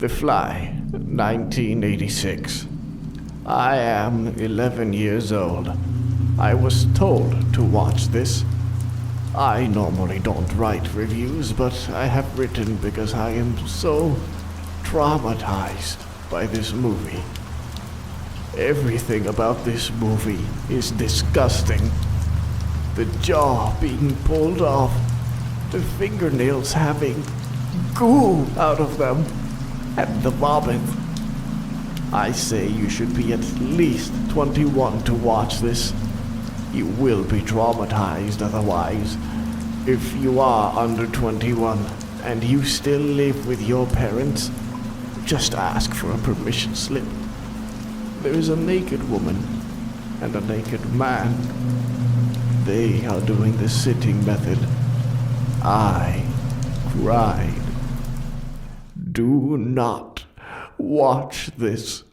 The Fly, 1986. I am 11 years old. I was told to watch this. I normally don't write reviews, but I have written because I am so traumatized by this movie. Everything about this movie is disgusting. The jaw being pulled off, the fingernails having goo out of them, and the vomit. I say you should be at least 21 to watch this. You will be traumatized otherwise. If you are under 21 and you still live with your parents, just ask for a permission slip. There is a naked woman and a naked man. They are doing the sitting method. I cried. Do not watch this.